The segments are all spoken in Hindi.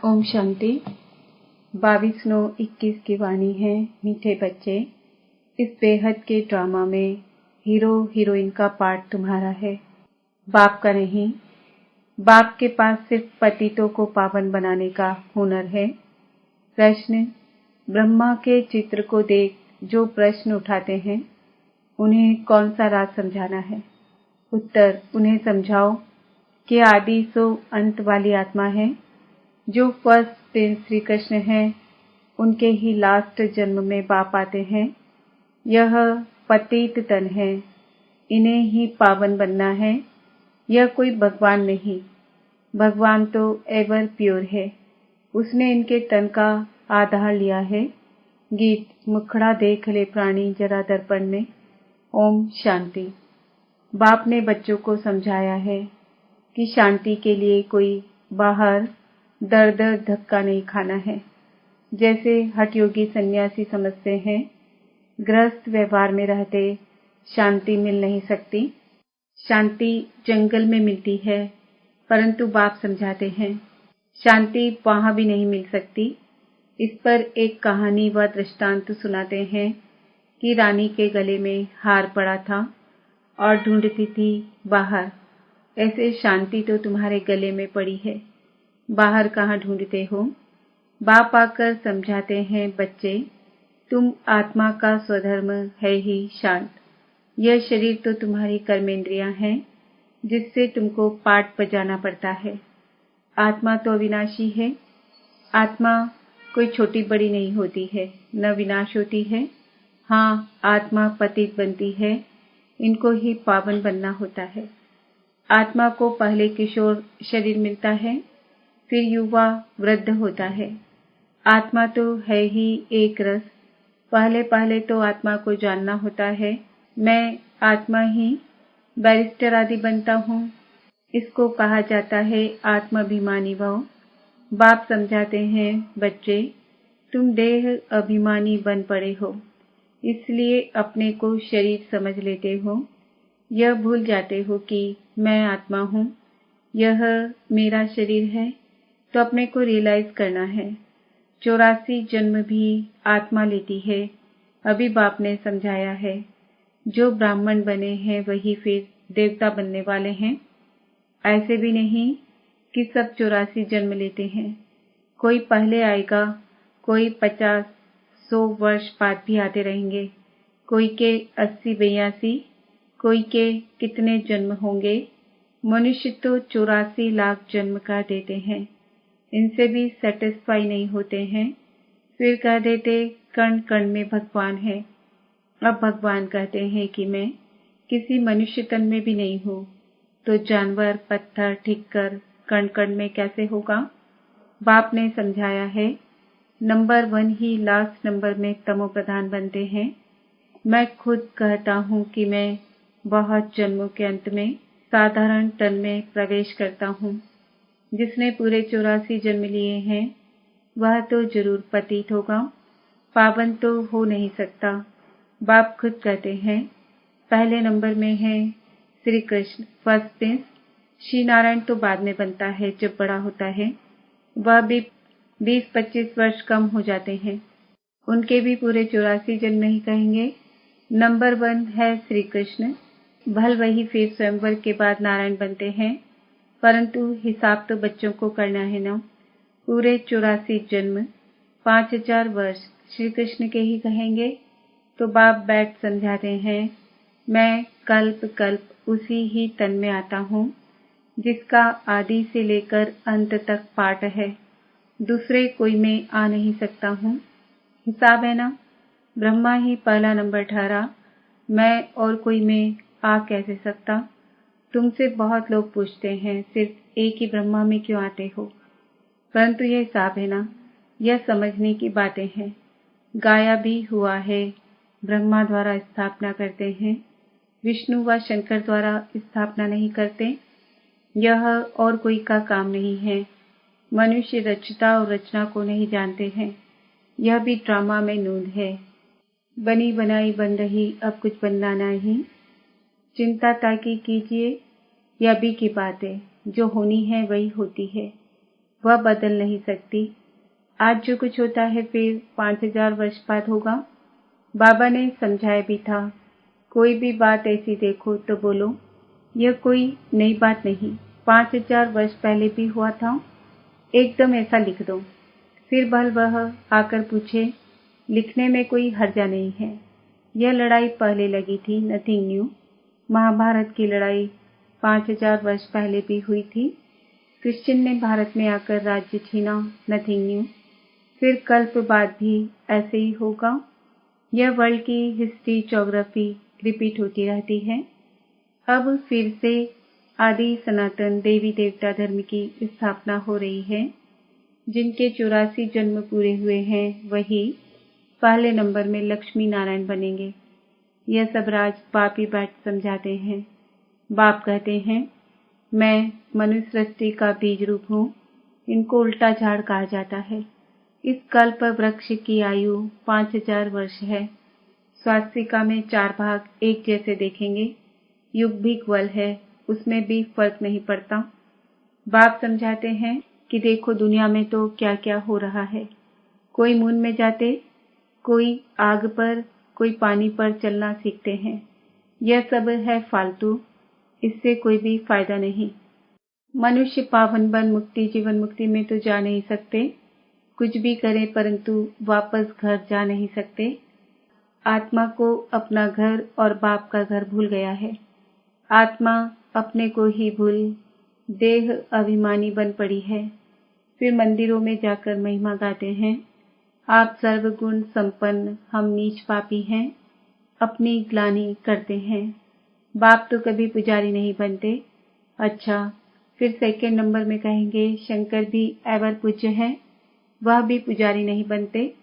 ओम शांति। 22/9/21 की वाणी है। मीठे बच्चे, इस बेहद के ड्रामा में हीरो हीरोइन का पार्ट तुम्हारा है, बाप का नहीं। बाप के पास सिर्फ पतितों को पावन बनाने का हुनर है। प्रश्न: ब्रह्मा के चित्र को देख जो प्रश्न उठाते हैं उन्हें कौन सा राज समझाना है? उत्तर: उन्हें समझाओ कि आदि सो अंत वाली आत्मा है। जो फर्स्ट प्रिंस श्री कृष्ण हैं, उनके ही लास्ट जन्म में बाप आते हैं। यह पतित तन है, इन्हें ही पावन बनना है। यह कोई भगवान नहीं, भगवान तो एवर प्योर है। उसने इनके तन का आधार लिया है। गीत: मुखड़ा देख ले प्राणी जरा दर्पण में। ओम शांति। बाप ने बच्चों को समझाया है कि शांति के लिए कोई बाहर दर दर धक्का नहीं खाना है। जैसे हठयोगी सन्यासी समझते हैं, गृहस्थ व्यवहार में रहते शांति मिल नहीं सकती। शांति जंगल में मिलती है, परंतु बाप समझाते हैं शांति वहां भी नहीं मिल सकती। इस पर एक कहानी व दृष्टांत सुनाते हैं कि रानी के गले में हार पड़ा था और ढूंढती थी बाहर। ऐसे शांति तो तुम्हारे गले में पड़ी है, बाहर कहाँ ढूंढते हो? बाप आकर समझाते हैं, बच्चे तुम आत्मा का स्वधर्म है ही शांत। यह शरीर तो तुम्हारी कर्मेंद्रियां हैं, जिससे तुमको पाठ बजाना पड़ता है। आत्मा तो अविनाशी है। आत्मा कोई छोटी बड़ी नहीं होती है, न विनाश होती है। हाँ, आत्मा पतित बनती है, इनको ही पावन बनना होता है। आत्मा को पहले किशोर शरीर मिलता है, फिर युवा वृद्ध होता है। आत्मा तो है ही एक रस। पहले पहले तो आत्मा को जानना होता है। मैं आत्मा ही बैरिस्टर आदि बनता हूँ। इसको कहा जाता है आत्माभिमानी भाव। बाप समझाते हैं, बच्चे तुम देह अभिमानी बन पड़े हो, इसलिए अपने को शरीर समझ लेते हो। यह भूल जाते हो कि मैं आत्मा हूँ, यह मेरा शरीर है। तो अपने को रियलाइज करना है। 84 जन्म भी आत्मा लेती है। अभी बाप ने समझाया है, जो ब्राह्मण बने हैं वही फिर देवता बनने वाले हैं। ऐसे भी नहीं कि सब 84 जन्म लेते हैं। कोई पहले आएगा, कोई 50-100 वर्ष बाद भी आते रहेंगे, कोई के 80-82, कोई के कितने जन्म होंगे। मनुष्य तो 84 लाख जन्म का देते हैं, इनसे भी सेटिस्फाई नहीं होते हैं। फिर कह देते कण कण में भगवान है। अब भगवान कहते हैं कि मैं किसी मनुष्य तन में भी नहीं हूँ, तो जानवर, पत्थर, ठिक्कर कण कण में कैसे होगा? बाप ने समझाया है, नंबर 1 ही लास्ट नंबर में तमो प्रधान बनते हैं। मैं खुद कहता हूँ कि मैं बहुत जन्मों के अंत में साधारण तन में प्रवेश करता हूँ। जिसने पूरे 84 जन्म लिए हैं वह तो जरूर पतित होगा, पावन तो हो नहीं सकता। बाप खुद कहते हैं, पहले नंबर में है श्री कृष्ण फर्स्ट प्रिंस। श्री नारायण तो बाद में बनता है, जब बड़ा होता है। वह भी 20-25 वर्ष कम हो जाते हैं, उनके भी पूरे 84 जन्म ही कहेंगे। नंबर 1 है श्री कृष्ण। भल वही फिर स्वयंवर के बाद नारायण बनते हैं, परंतु हिसाब तो बच्चों को करना है ना। पूरे 84 जन्म 5000 वर्ष श्री कृष्ण के ही कहेंगे। तो बाप बैठ समझाते हैं, मैं कल्प कल्प उसी ही तन में आता हूँ जिसका आदि से लेकर अंत तक पाठ है। दूसरे कोई में आ नहीं सकता हूँ। हिसाब है ना। ब्रह्मा ही पहला नंबर ठहरा, मैं और कोई में आ कैसे सकता? तुमसे बहुत लोग पूछते हैं, सिर्फ एक ही ब्रह्मा में क्यों आते हो? परंतु यह हिसाब है ना, यह समझने की बातें हैं। गाया भी हुआ है, ब्रह्मा द्वारा स्थापना करते हैं, विष्णु व शंकर द्वारा स्थापना नहीं करते। यह और कोई का काम नहीं है। मनुष्य रचता और रचना को नहीं जानते हैं। यह भी ड्रामा में नूंद है। बनी बनाई बन रही, अब कुछ बनना नहीं। चिंता ताकि कीजिए, यह भी की बात है, जो होनी है वही होती है। वह बदल नहीं सकती। आज जो कुछ होता है फिर 5000 वर्ष बाद होगा। बाबा ने समझाया भी था, कोई भी बात ऐसी देखो तो बोलो यह कोई नई बात नहीं, 5000 वर्ष पहले भी हुआ था, एकदम ऐसा लिख दो। फिर भल वह आकर पूछे, लिखने में कोई हर्जा नहीं है। यह लड़ाई पहले लगी थी, नथिंग न्यू। महाभारत की लड़ाई 5000 वर्ष पहले भी हुई थी। क्रिश्चियन ने भारत में आकर राज्य छीना, नथिंग न्यू। फिर कल्प बाद भी ऐसे ही होगा। यह वर्ल्ड की हिस्ट्री, ज्योग्राफी रिपीट होती रहती है। अब फिर से आदि सनातन देवी देवता धर्म की स्थापना हो रही है। जिनके 84 जन्म पूरे हुए हैं वही पहले नंबर में लक्ष्मी नारायण बनेंगे। यह सब राज बाप ही बैठ समझाते हैं। बाप कहते हैं, मैं मनुष्य सृष्टि का बीज रूप हूँ। इनको उल्टा झाड़ कहा जाता है। इस कल्प वृक्ष की आयु 5000 वर्ष है। स्वास्तिका में 4 भाग एक जैसे देखेंगे। युग भी ग्वल है, उसमें भी फर्क नहीं पड़ता। बाप समझाते हैं कि देखो दुनिया में तो क्या क्या हो रहा है। कोई मून में जाते, कोई आग पर, कोई पानी पर चलना सीखते हैं। यह सब है फालतू, इससे कोई भी फायदा नहीं। मनुष्य पावन बन मुक्ति जीवन मुक्ति में तो जा नहीं सकते, कुछ भी करें परंतु वापस घर जा नहीं सकते। आत्मा को अपना घर और बाप का घर भूल गया है। आत्मा अपने को ही भूल देह अभिमानी बन पड़ी है। फिर मंदिरों में जाकर महिमा गाते हैं, आप सर्वगुण संपन्न, हम नीच पापी हैं, अपनी ग्लानि करते हैं। बाप तो कभी पुजारी नहीं बनते। अच्छा, फिर सेकंड नंबर में कहेंगे शंकर भी एवर पूज्य है, वह भी पुजारी नहीं बनते।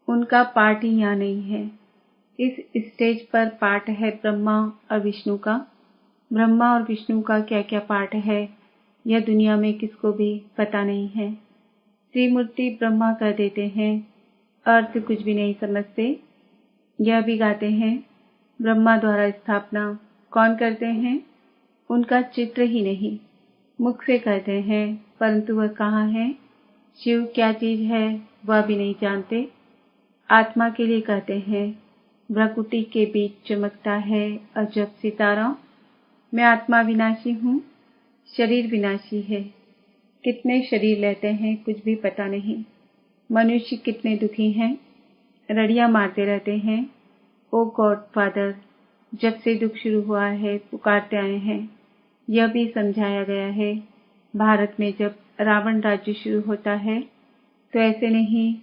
उनका पाठ ही यहाँ नहीं है। इस स्टेज पर पाठ है ब्रह्मा और विष्णु का। ब्रह्मा और विष्णु का क्या क्या पाठ है यह दुनिया में किसको भी पता नहीं है। त्रिमूर्ति ब्रह्मा कर देते हैं, अर्थ कुछ भी नहीं समझते। यह भी गाते हैं, ब्रह्मा द्वारा स्थापना कौन करते हैं, उनका चित्र ही नहीं, मुख से कहते हैं परंतु वह कहाँ है। शिव क्या चीज है वह भी नहीं जानते। आत्मा के लिए कहते हैं, भ्रकुटी के बीच चमकता है अजब सितारा। मैं आत्मा विनाशी हूँ, शरीर विनाशी है। कितने शरीर लेते हैं कुछ भी पता नहीं। मनुष्य कितने दुखी हैं, रड़ियां मारते रहते हैं। ओ गॉड फादर, जब से दुख शुरू हुआ है पुकारते आए हैं। यह भी समझाया गया है, भारत में जब रावण राज्य शुरू होता है तो ऐसे नहीं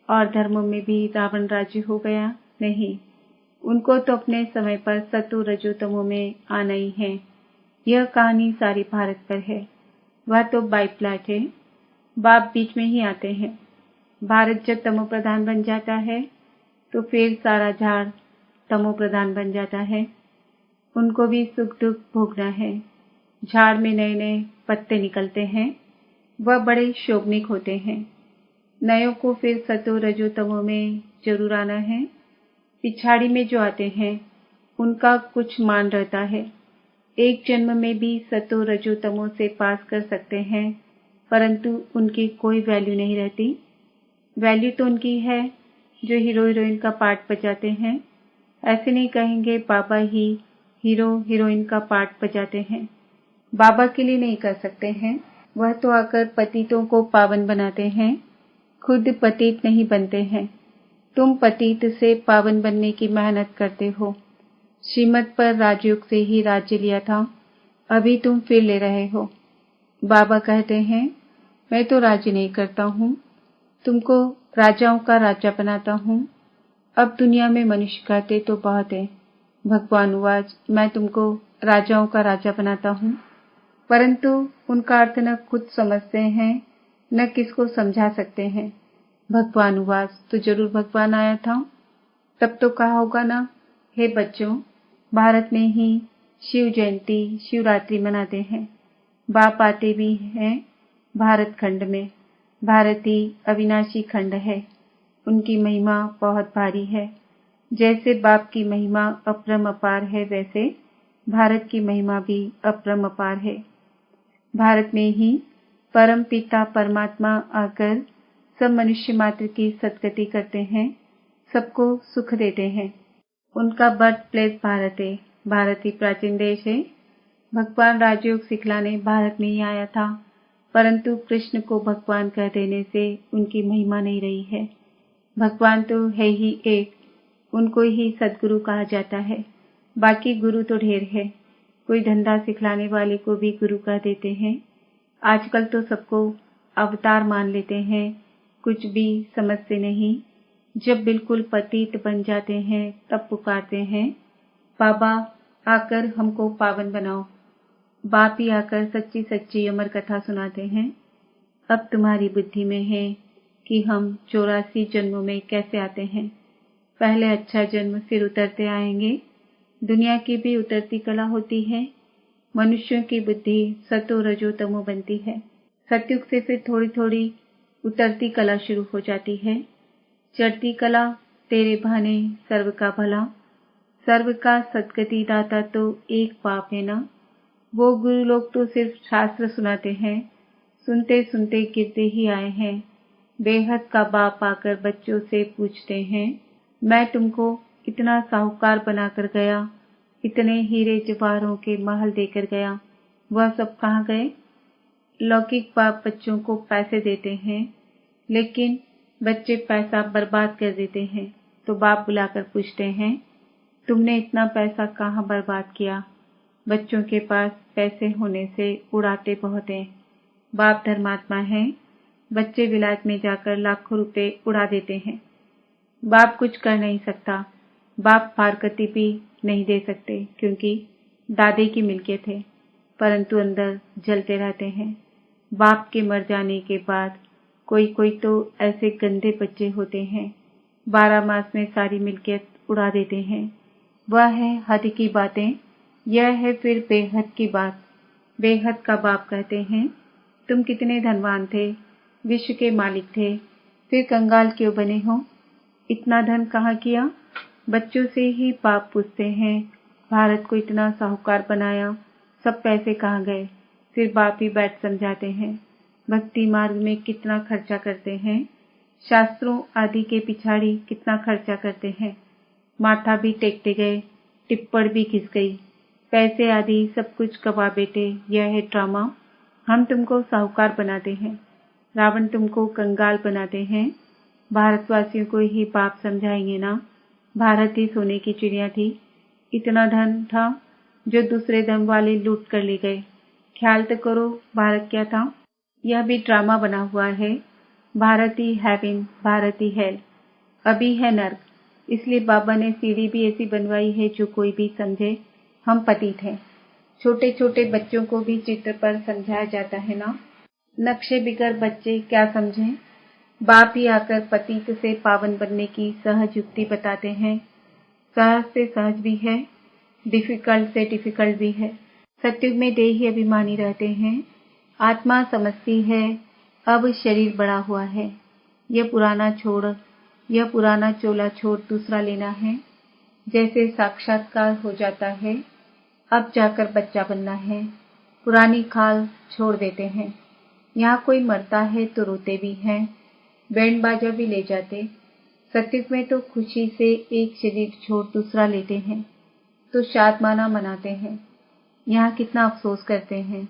और धर्मों में भी रावण राज्य हो गया, नहीं। उनको तो अपने समय पर सतो रजो तमो में आना ही है। यह कहानी सारी भारत पर है। वह तो बाइप्लैट है, बाप बीच में ही आते हैं। भारत जब तमो प्रधान बन जाता है तो फिर सारा झाड़ तमो प्रधान बन जाता है। उनको भी सुख दुख भोगना है। झाड़ में नए नए पत्ते निकलते हैं, वह बड़े शोभनिक होते हैं। नयों को फिर सतो रजो तमो में जरूर आना है। पिछाड़ी में जो आते हैं उनका कुछ मान रहता है। एक जन्म में भी सतो रजो तमो से पास कर सकते हैं परंतु उनकी कोई वैल्यू नहीं रहती। वैल्यू तो उनकी है जो हीरो हीरोइन का पार्ट बजाते हैं। ऐसे नहीं कहेंगे बाबा ही हीरो हीरोइन का पार्ट बजाते हैं। बाबा के लिए नहीं कर सकते हैं, वह तो आकर पतितों को पावन बनाते हैं, खुद पतित नहीं बनते हैं। तुम पतित से पावन बनने की मेहनत करते हो। श्रीमत पर राजयोग से ही राज्य लिया था, अभी तुम फिर ले रहे हो। बाबा कहते हैं, मैं तो राज्य नहीं करता हूँ, तुमको राजाओं का राजा बनाता हूँ। अब दुनिया में मनुष्य कहते तो बहुत है। भगवान उवाच, मैं तुमको राजाओं का राजा बनाता हूँ, परंतु उनका अर्थ न खुद समझते हैं न किसको समझा सकते हैं। भगवान उवाच, तो जरूर भगवान आया था, तब तो कहा होगा ना, हे बच्चों, भारत में ही शिव जयंती शिवरात्रि मनाते हैं। बाप आते भी हैं भारत खंड में। भारत ही अविनाशी खंड है, उनकी महिमा बहुत भारी है। जैसे बाप की महिमा अपरम अपार है वैसे भारत की महिमा भी अपरम अपार है। भारत में ही परम पिता परमात्मा आकर सब मनुष्य मात्र की सद्गति करते हैं, सबको सुख देते हैं। उनका बर्थ प्लेस भारत है। भारत ही प्राचीन देश है। भगवान राजयोग सिखलाने भारत में ही आया था, परंतु कृष्ण को भगवान कह देने से उनकी महिमा नहीं रही है। भगवान तो है ही एक, उनको ही सद्गुरु कहा जाता है। बाकी गुरु तो ढेर है। कोई धंधा सिखलाने वाले को भी गुरु कह देते हैं। आजकल तो सबको अवतार मान लेते हैं, कुछ भी समझते नहीं। जब बिल्कुल पतित बन जाते हैं तब पुकारते हैं, बाबा आकर हमको पावन बनाओ। बाप ही आकर सच्ची सच्ची अमर कथा सुनाते हैं। अब तुम्हारी बुद्धि में है कि हम 84 जन्मों में कैसे आते हैं। पहले अच्छा जन्म, फिर उतरते आएंगे। दुनिया की भी उतरती कला होती है। मनुष्यों की बुद्धि सतो रजो तमो बनती है। सतयुग से फिर थोड़ी थोड़ी उतरती कला शुरू हो जाती है। चढ़ती कला तेरे बहाने सर्व का भला, सर्व का सद्गति दाता तो एक बाप है ना। वो गुरु लोग तो सिर्फ शास्त्र सुनाते हैं, सुनते सुनते गिरते ही आए हैं। बेहद का बाप आकर बच्चों से पूछते हैं, मैं तुमको इतना साहूकार बनाकर गया, इतने हीरे जवाहरों के महल देकर गया, वह सब कहाँ गए। लौकिक बाप बच्चों को पैसे देते हैं, लेकिन बच्चे पैसा बर्बाद कर देते हैं। तो बाप बुलाकर पूछते हैं, तुमने इतना पैसा कहाँ बर्बाद किया। बच्चों के पास पैसे होने से उड़ाते बहुत हैं। बाप धर्मात्मा है, बच्चे विलायत में जाकर लाखों रुपए उड़ा देते हैं। बाप कुछ कर नहीं सकता। बाप फारकती भी नहीं दे सकते, क्योंकि दादे की मिल्कियत है, परंतु अंदर जलते रहते हैं। बाप के मर जाने के बाद कोई कोई तो ऐसे गंदे बच्चे होते हैं, 12 मास में सारी मिल्कियत उड़ा देते हैं। वह है हद की बातें। यह है फिर बेहद की बात। बेहद का बाप कहते हैं, तुम कितने धनवान थे, विश्व के मालिक थे, फिर कंगाल क्यों बने हो। इतना धन कहाँ किया। बच्चों से ही बाप पूछते हैं, भारत को इतना साहूकार बनाया, सब पैसे कहाँ गए। फिर बाप ही बैठ समझाते हैं, भक्ति मार्ग में कितना खर्चा करते हैं, शास्त्रों आदि के पिछाड़ी कितना खर्चा करते हैं। माथा भी टेकते गए, टिप्पण भी घिस गई, पैसे आदि सब कुछ गवा बेटे। यह है ड्रामा। हम तुमको साहूकार बनाते हैं, रावण तुमको कंगाल बनाते हैं। भारतवासियों को ही बाप समझाएंगे ना। भारत ही सोने की चिड़िया थी। इतना धन था जो दूसरे धन वाले लूट कर ले गए। ख्याल तो करो भारत क्या था। यह भी ड्रामा बना हुआ है। भारत ही हेवन, भारत ही हेल, अभी है नर्क। इसलिए बाबा ने सीढ़ी भी ऐसी बनवाई है जो कोई भी समझे हम पतित हैं। छोटे छोटे बच्चों को भी चित्र पर समझाया जाता है ना। नक्शे बिगर बच्चे क्या समझें। बाप ही आकर पतित से पावन बनने की सहज युक्ति बताते हैं। सहज से सहज भी है, डिफिकल्ट से डिफिकल्ट भी है। सत्युग में देही अभिमानी रहते हैं। आत्मा समझती है अब शरीर बड़ा हुआ है, यह पुराना चोला छोड़ दूसरा लेना है। जैसे साक्षात्कार हो जाता है, अब जाकर बच्चा बनना है। पुरानी खाल छोड़ देते हैं। यहाँ कोई मरता है तो रोते भी हैं, बैंड बाजा भी ले जाते। सत्युग में तो खुशी से एक शरीर छोड़ दूसरा लेते हैं तो शादमाना मनाते हैं। यहाँ कितना अफसोस करते हैं।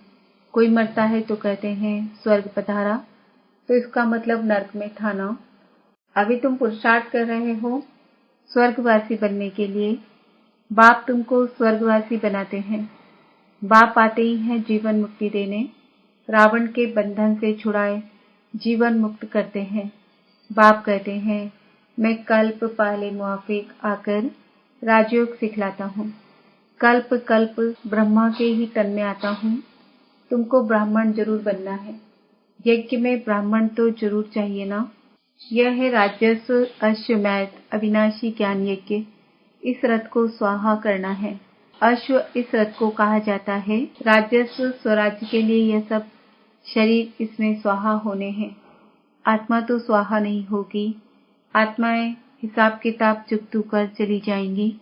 कोई मरता है तो कहते हैं स्वर्ग पधारा, तो इसका मतलब नर्क में था ना। अभी तुम पुरुषार्थ कर रहे हो स्वर्गवासी बनने के लिए। बाप तुमको स्वर्गवासी बनाते हैं। बाप आते ही हैं जीवन मुक्ति देने। रावण के बंधन से छुड़ाए जीवन मुक्त करते हैं। बाप कहते हैं, मैं कल्प पहले मुआफिक आकर राजयोग सिखलाता हूँ। कल्प कल्प ब्रह्मा के ही तन में आता हूँ। तुमको ब्राह्मण जरूर बनना है। यज्ञ में ब्राह्मण तो जरूर चाहिए ना। यह है राजस्व अश्वमेध अविनाशी ज्ञान यज्ञ। इस रथ को स्वाहा करना है। अश्व इस रथ को कहा जाता है। राजस्व स्वराज्य के लिए यह सब शरीर इसमें स्वाहा होने हैं। आत्मा तो स्वाहा नहीं होगी। आत्माएं हिसाब किताब चुकतू कर चली जाएंगी।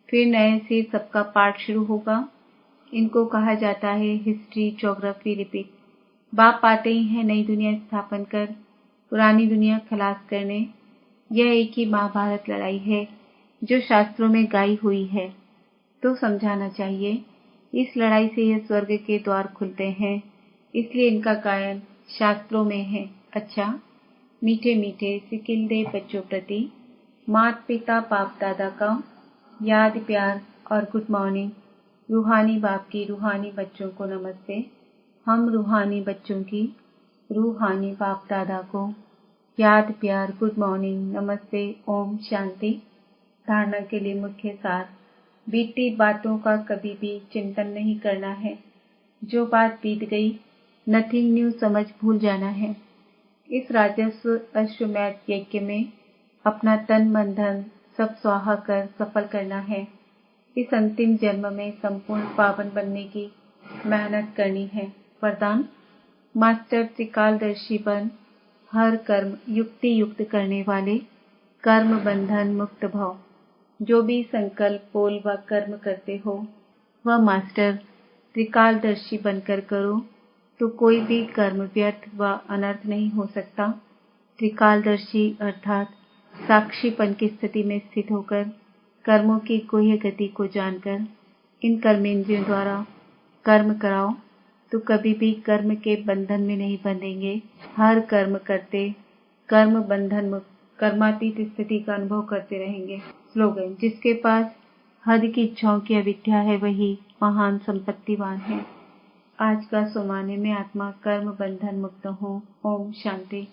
फिर नए से सबका पाठ शुरू होगा। इनको कहा जाता है हिस्ट्री ज्योग्राफी रिपीट। बाप आते ही हैं नई दुनिया स्थापन कर पुरानी दुनिया खलास करने। यह एक ही महाभारत लड़ाई है जो शास्त्रों में गाई हुई है, तो समझाना चाहिए। इस लड़ाई से यह स्वर्ग के द्वार खुलते हैं, इसलिए इनका गायन शास्त्रों में है। अच्छा, मीठे मीठे सिकिलदे बच्चों प्रति माता पिता बाप दादा का याद प्यार और गुड मॉर्निंग। रूहानी बाप की रूहानी बच्चों को नमस्ते। हम रूहानी बच्चों की रूहानी बाप दादा को याद प्यार गुड मॉर्निंग नमस्ते ओम शांति। धारणा के लिए मुख्य सार। बीती बातों का कभी भी चिंतन नहीं करना है। जो बात बीत गई, नथिंग न्यू समझ भूल जाना है। इस राजस्व अश्वमेध यज्ञ में अपना तन मन धन सब स्वाहा कर सफल करना है। इस अंतिम जन्म में संपूर्ण पावन बनने की मेहनत करनी है। वरदान। मास्टर त्रिकालदर्शी बन, हर कर्म युक्ति युक्त करने वाले, कर्म बंधन मुक्त भव। जो भी संकल्प बोल व कर्म करते हो वह मास्टर त्रिकालदर्शी बनकर करो, तो कोई भी कर्म व्यर्थ व अनर्थ नहीं हो सकता। त्रिकालदर्शी अर्थात साक्षीपन की स्थिति में स्थित होकर कर्मों की गुह्य गति को जानकर इन कर्मेंद्रियों द्वारा कर्म कराओ, तो कभी भी कर्म के बंधन में नहीं बंधेंगे। हर कर्म करते कर्म बंधन मुक्त कर्मातीत स्थिति का अनुभव करते रहेंगे। स्लोगन। जिसके पास हद की इच्छाओं की अविद्या है वही महान संपत्तिवान है। आज का सोमाने में आत्मा कर्म बंधन मुक्त हो। ओम शांति।